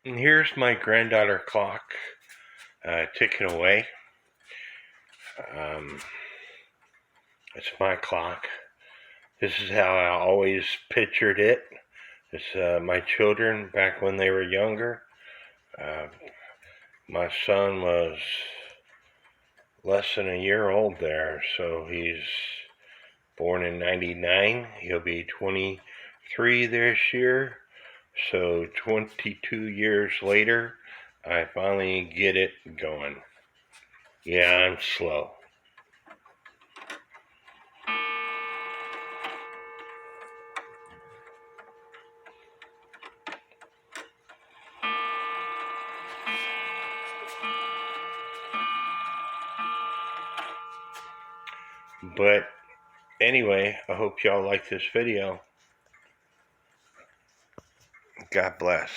And here's my granddaughter clock ticking away. It's my clock. This is how I always pictured it. It's my children back when they were younger. My son was less than a year old there, so he's born in 99. He'll be 23 this year. So 22 years later, I finally get it going. Yeah, I'm slow. But anyway, I hope y'all like this video. God bless.